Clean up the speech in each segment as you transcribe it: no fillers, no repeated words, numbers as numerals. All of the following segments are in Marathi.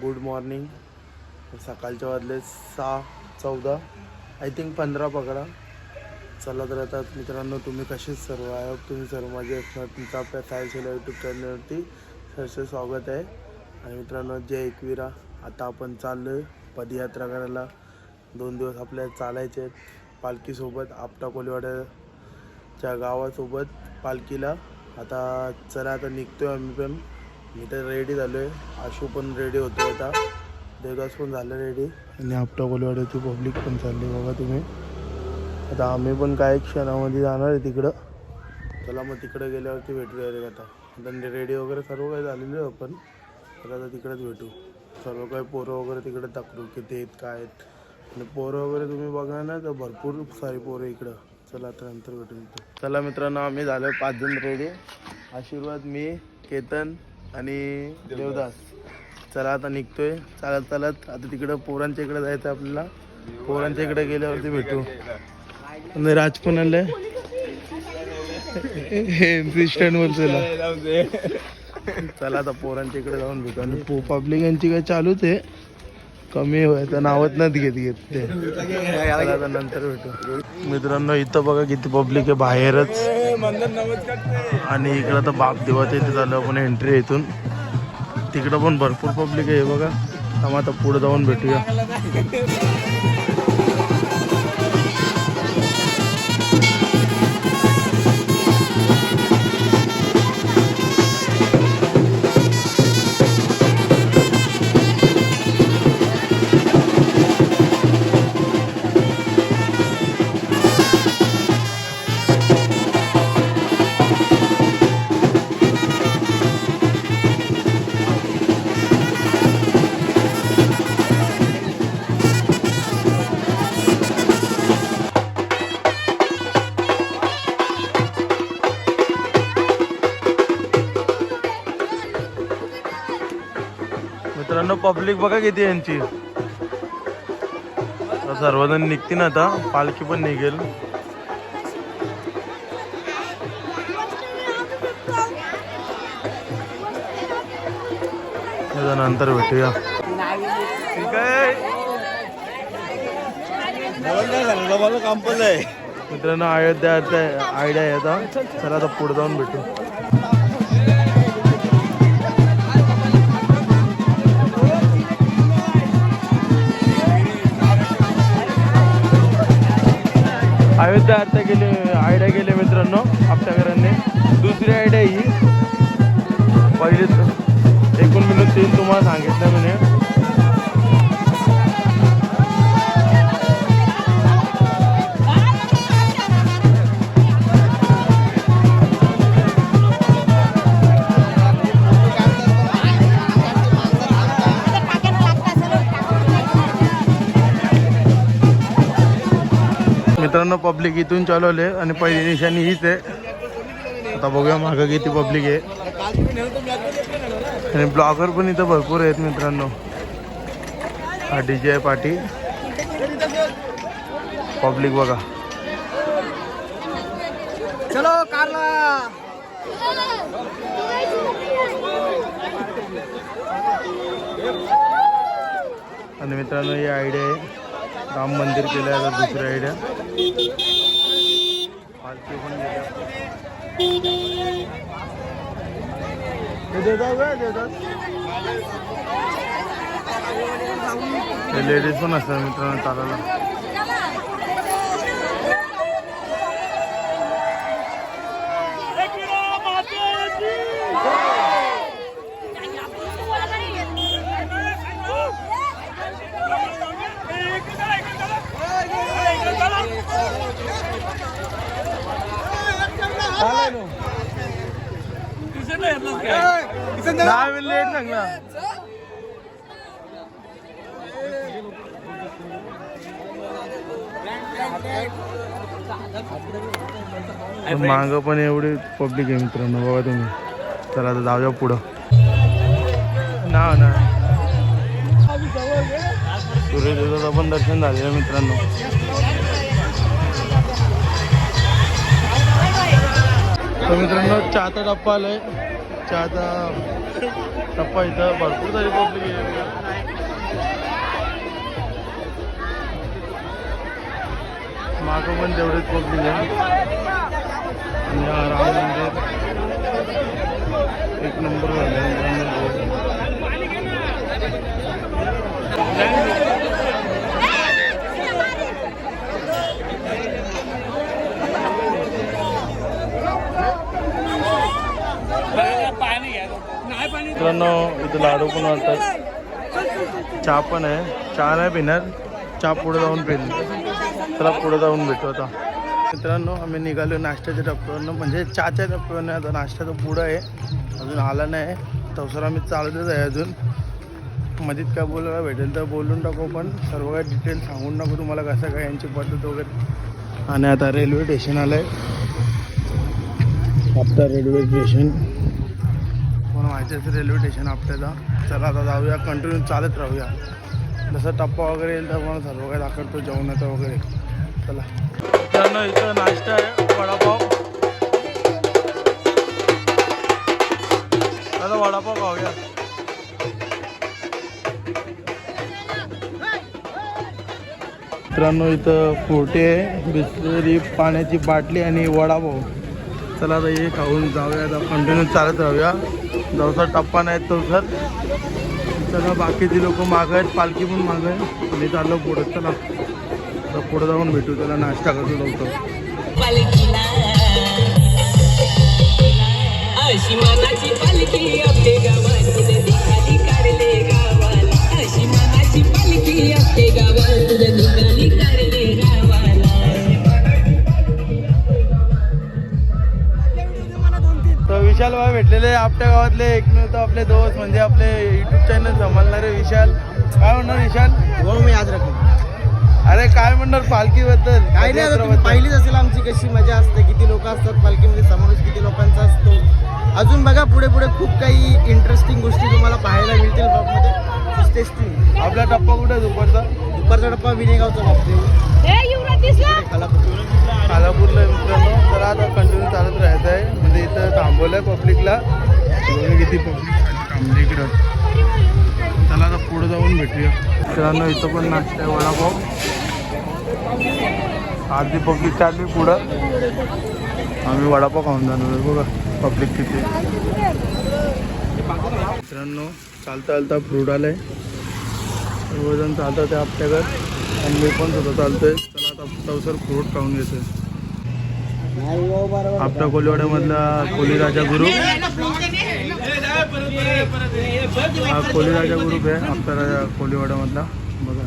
Good morning. सकाळच्या वाजले 6:14 आय थिंक 15 पकडा. चला तर आता मित्रांनो, तुम्ही कसे सर्व आहे, तुम्ही सर्व माझे असणार. तुमचं आपल्या सायन्सला यूट्यूब चॅनलवरती सरसे स्वागत आहे. आणि मित्रांनो, जय एकविरा. आता आपण चाललो आहे पदयात्रा करायला. 2 दिवस आपल्याला चालायचे आहेत पालखीसोबत, आपटा कोलीवाड्याच्या गावासोबत पालखीला. आता चला, आता निघतो आहे आम्ही पण. मी तर रेडी झालो आहे, आशू पण रेडी होतो. आता देवदास पण झालं रेडी आणि आपटा कोलीवाड्याची पब्लिक पण चालली बघा तुम्ही. आता आम्ही पण काही क्षणामध्ये जाणार आहे तिकडं. चला मग तिकडं गेल्यावरती भेटूया रे. आता रेडी वगैरे सर्व काही झालेलं आहे आपण. तर आता तिकडेच भेटू. सर्व काही पोरं वगैरे तिकडे दाखवू किती आहेत काय आहेत. आणि पोरं वगैरे तुम्ही बघा ना, तर भरपूर सारी पोरं इकडं. चला आता नंतर भेटून येतो. चला मित्रांनो, आम्ही झालो 5 जण रेडी. आशीर्वाद, मी, केतन आणि देवदास. चला आता निघतोय चालत चालत. आता तिकडं पोरांच्या इकडे जायचं आपल्याला. पोरांच्या इकडे गेल्यावरती भेटू. आणि राज पण आलंय स्टँडवर. चला आता पोरांच्या इकडे जाऊन भेटू. आणि पब्लिक यांची काय चालूच आहे, कमी व्हायचं नावच नाही घेत ते. आता नंतर भेटू मित्रांनो. इथं बघा किती पब्लिक आहे बाहेरच. आणि इकडं तर बाप देवाचं इथे झालं आपण एंट्री. इथून तिकडं पण भरपूर पब्लिक आहे बघा. आम्ही आता पुढे जाऊन भेटूया. मित्रांनो, पब्लिक बघा किती यांची. सर्वजण निघतील आता, पालखी पण निघेल. नंतर भेटूया. ठीक आहे मित्रांनो, अयोध्या आयडिया आहे आता. चला आता पुढे जाऊन भेटू. अयोध्या आरत्या गेले, आयडिया गेले मित्रांनो आपल्याकरांनी. दुसरी आयडिया ही पहिली 1 मिनिट 3 तुम्हाला सांगितलं म्हणे. मित्रांनो, पब्लिक इथून चालवले आणि पहिली निशाणी हीच आहे. आता बघूया मागं किती पब्लिक आहे. आणि ब्लॉगर पण इथं भरपूर आहेत मित्रांनो. हा DJ आहे पाटी. पब्लिक बघा. चलो कारला. आणि मित्रांनो, ही आयडिया आहे. राम मंदिर केलं आहे. आता दुसरी आयडिया पालखी पण गेल्या. लेडीज पण असतात मित्रांनो चालायला. लेट सांगला. मागं पण एवढी पब्लिक आहे मित्रांनो, बघा तुम्ही. चला आता जाऊया पुढं. ना सूर्यदेवाचं पण दर्शन झालेलं मित्रांनो. तर मित्रांनो चहाचा टप्पा आलाय. चहाचा टप्पा इथं भरपूर सारी पब्लिक आहे. मागं पण तेवढेच पब्लिक आहे. आणि राम मंदिर एक नंबर मित्रांनो. इथं लाडू पण वाटतात, चहा पण आहे. चहा नाही पिणार, चहा पुढे जाऊन पेल. चला पुढे जाऊन भेटू आता मित्रांनो. आम्ही निघालो नाश्त्याच्या टप्प्यावरनं, म्हणजे चहाच्या टप्प्यावरनं. आता नाश्ता तर पुढं आहे, अजून आला नाही. तवसर आम्ही चालतच आहे अजून. मध्येच काय बोलायला भेटेल तर बोलून टाकू, पण सर्व काही डिटेल सांगून टाकू तुम्हाला कसं काय यांची पद्धत वगैरे. आणि आता रेल्वे स्टेशन आलं आहे, आपटा रेल्वे स्टेशन. मला माहिती आहे रेल्वे स्टेशन आपल्याला. चला आता जाऊया, कंटिन्यू चालत राहूया. जसं टप्पा वगैरे येईल तर मला सर्व काही दाखवतो जेवणाचं वगैरे. चला मित्रांनो, इथं नाश्ता आहे वडापाव. आता वडापाव खाऊया. मित्रांनो इथं फ्रुटी आहे, बिस्लरी, पाण्याची बाटली आणि वडापाव. चला आता हे खाऊन जाऊया. आता कंटिन्यू चालत राहूया. जवसा टप्पा नाही तो सर. चला बाकीची लोक मागं आहेत, पालखी पण मागं आहे. आणि चाललो पुढं. चला तर पुढं जाऊन भेटू. त्याला नाश्ता करतो लवकर. अशी मानाची पालखी आपले गावात निघाली कारले गावाला. अशी मानाची पालखी आपले गावात निघाली कारले गावाला. तर विशाल भाई भेटलेले आपल्या गावातले एकमेव आपले दोस्त, म्हणजे आपले युट्यूब चॅनल संभाळणारे विशाल. काय म्हणणार विशाल? हो मी आज राखू. अरे काय म्हणणार पालखीबद्दल? काही नाही, आता तुम्ही पाहिलीच असेल आमची कशी मजा असते, किती लोक असतात पालखीमध्ये, समावेश किती लोकांचा असतो. अजून बघा पुढे पुढे खूप काही इंटरेस्टिंग गोष्टी तुम्हाला पाहायला मिळतील ब्लॉगमध्ये. टेस्टिंग. आपला टप्पा कुठे दुपारचा? दुपारचा टप्पा विनेगावचा लागतो, खालापूरला आहे मित्रांनो. तर आता कंटिन्यू चालत राहायचं आहे, म्हणजे इथं थांबवलं आहे पब्लिकला. किती पब्लिक थांबली इकडं. चला आता पुढं जाऊन भेटूया मित्रांनो. इथं पण नाश्ता आहे वडापाव. आधी पब्लिक चालली पुढं, आम्ही वडापाव खाऊन जाणार. बघा पब्लिक किती मित्रांनो. चालता चालता फ्रूट आलं आहे, सर्वजण चालतात ते आपल्याकडे, आणि मी पण सुद्धा चालतोय. चला आता तवसर फ्रूट खाऊन घेतोय. आपल्या कोलीवाड्यामधला कोलीराजा ग्रुप, हा कोलीराजा ग्रुप आहे आपल्या कोलीवाड्यामधला. बघा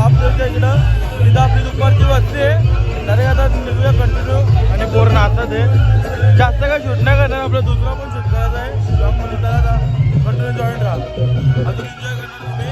महाबळेश्वरच्या इकडं. तिथं आपली दुपारची बसते. डायरेक्ट आता निघूया कंटिन्यू. आणि पोर नाचत आहे. जास्त काय शूट नाही करणार, आपलं दुसरा पण शूट करायचा आहे ब्लॉगमध्ये. त्याला कंटिन्यू जॉईन राहा. अजून एन्जॉय करणार तुम्ही.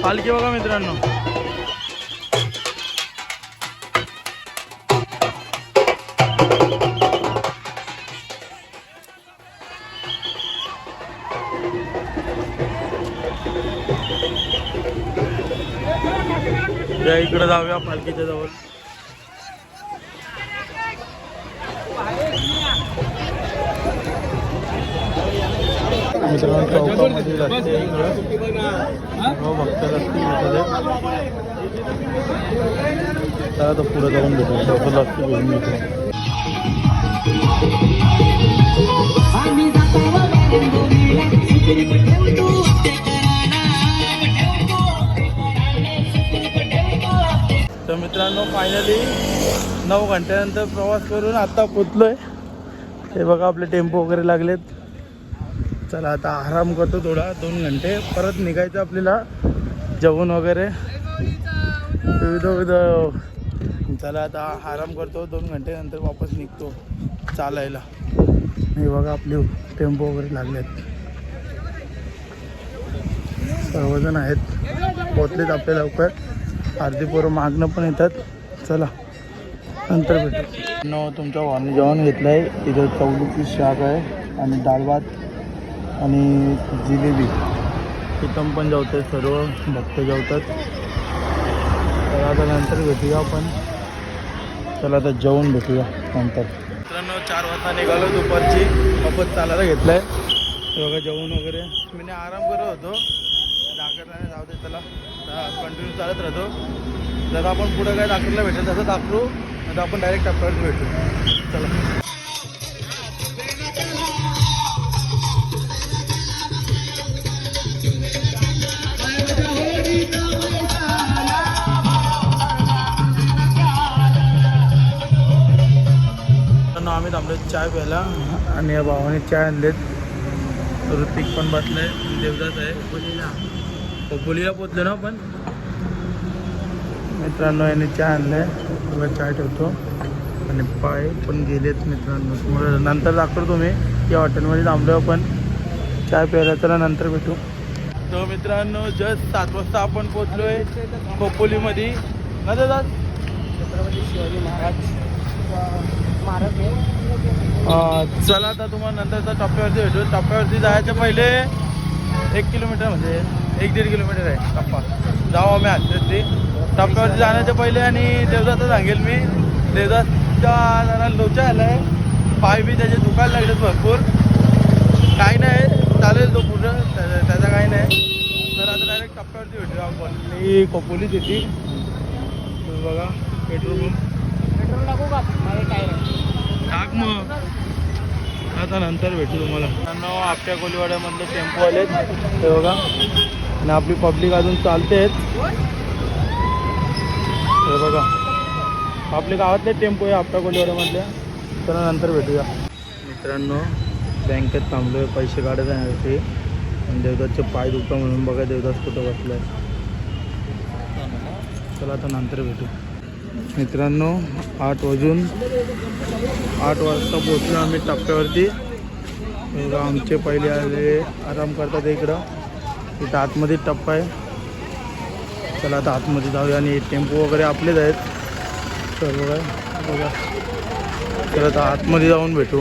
पालखी बघा मित्रांनो. या इकडे जाऊया पालखीच्या जवळ. मित्रांनो चौकामध्ये रस्ते हो भक्त रस्ते त्याला तर पुढे जाऊन भेटू. चौकात रस्ते घेऊन भेटू. तर मित्रांनो फायनली 9 घंट्यानंतर प्रवास करून आता पोचलोय. हे बघा आपले टेम्पो वगैरे लागलेत. चला आता आराम करतो थोडा 2 घंटे. परत निघायचं आपल्याला जेवण वगैरे विविध. चला आता आराम करतो 2 घंटे नंतर वापस निघतो चालायला. हे बघा आपले टेम्पो वगैरे लागलेत. सर्वजण आहेत. पोचलेत आपल्या लवकर. अर्धी पोरं मागणं पण येतात. चला नंतर भेटू. तुमच्या वाणी जेवण घेतलं आहे. इथं चवलीची शाक आहे आणि डाळ भात आणि जिलेबी. तिथं पण जेवतात सर्व भक्त जेवतात. तर आता नंतर भेटूया आपण. चला आता जेवण भेटूया नंतर. मित्रांनो 4 वाजता निघालो दुपारची. वापस चालायला घेतलं आहे. बघा जेवण वगैरे. मी आराम करत होतो. दाखवल्याने जाऊ दे त्याला. कंटिन्यू चालत राहतो. जर आपण पुढं काय दाखवला भेटेल तसं दाखवू. आता आपण डायरेक्ट टप्प्यावर भेटू. चला आम्ही थांबलो चाय प्यायला. आणि या भावाने चाय आणलेत. ऋतिक पण बसलाय. देवदास आहे. खोपोलीला पोचलो ना आपण. मित्रांनो याने चाय आणलाय. बघा चाय ठेवतो. आणि पाय पण गेलेत मित्रांनो. मग नंतर दाखवतो तुम्ही. या हॉटेलमध्ये थांबलो आपण चाय प्यायला. त्याला नंतर भेटू. तर मित्रांनो जस्ट 7 वाजता आपण पोचलोय खोपोलीमध्ये. ना दादा छत्रपती शिवाजी महाराज. चला आता तुम्हाला नंतरचा टप्प्यावरती भेटू. टप्प्यावरती जायच्या पहिले 1 किलोमीटर म्हणजे 1-1.5 किलोमीटर आहे टप्पा. जाऊ आम्ही आजची टप्प्यावरती जाण्याच्या पहिले. आणि देवदासचं सांगेल मी. देवदासच्या जरा लोचा आला आहे. पाय बी त्याचे दुखायला लागलेत भरपूर. काही नाही चालेल तो पुढं. त्याचा काही नाही. तर आता डायरेक्ट टप्प्यावरती भेटू आपण. ही खोपोलीच येते. बघा पेट्रोल पंप. पेट्रोल टाकू का टाक मग. आता नंतर भेटू तुम्हाला. आपल्या कोलीवाड्यामधले टेम्पो आलेत ते बघा. आणि आपली पब्लिक अजून चालतेच. हे बघा आपले गावातले टेम्पो आहे आपल्या कोलीवाड्यामधल्या. तर नंतर भेटूया. मित्रांनो बँकेत थांबलो आहे पैसे काढत आहे. आणि देवदासचे पाय दुखता म्हणून बघा देवदास कुठं बसला आहे. चला आता नंतर भेटू. मित्रांनो 8 वाजता पोचलो आम्ही टप्प्यावरती. बघा आमचे पहिले आले आराम करतात इकडं. इथं आतमध्ये टप्पा आहे. चला आता आतमध्ये जाऊया. आणि टेम्पो वगैरे आपलेच आहेत सर्व काय. बघा चला आता आतमध्ये जाऊन भेटू.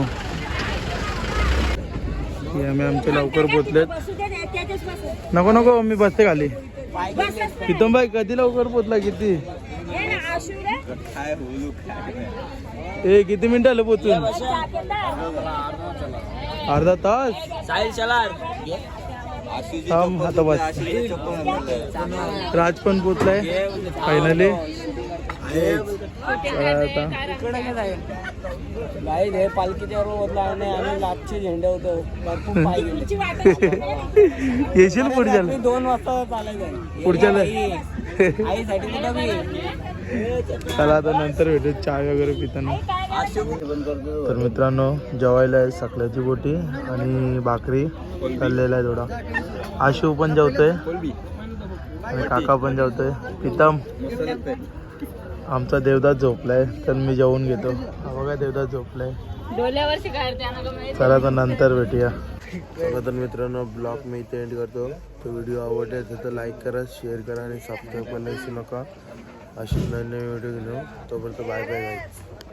आम्ही आमचे लवकर पोचलेत. नको मी बसते खाली. प्रीतम भाई कधी लवकर पोचला. किती ए किती मिनिटं आलं पोचून? अर्धा तास. थांब आता बस. राज पण पोचलाय फायनली. पालखीच्या बरोबर आणि लाटचे झेंडे होतं भरपूर पाय येशील पुढच्या 2 वाजता चालायचं पुढच्याला. आईसाठी कुठं मी चला आता नंतर भेटू चाय वगैरे पिताना. तर मित्रांनो जेवायला आहे सकल्याची बोटी आणि भाकरी खाल्लेला आहे थोडा. आशू पण जेवतोय आणि काका पण जेवतोय. प्रीतम आमचा देवदास झोपलाय तर मी जेवून घेतो. हा बघा देवदास झोपलाय. चला तर नंतर भेटूया. तर मित्रांनो ब्लॉग मी इथे एंड करतो. तो व्हिडिओ आवडला असेल तर लाईक करा, शेअर करा आणि सबस्क्राईब करायला विसरू नका. अशी नवीन व्हिडिओ घेऊन तोपर्यंत बाय बाय गाईज.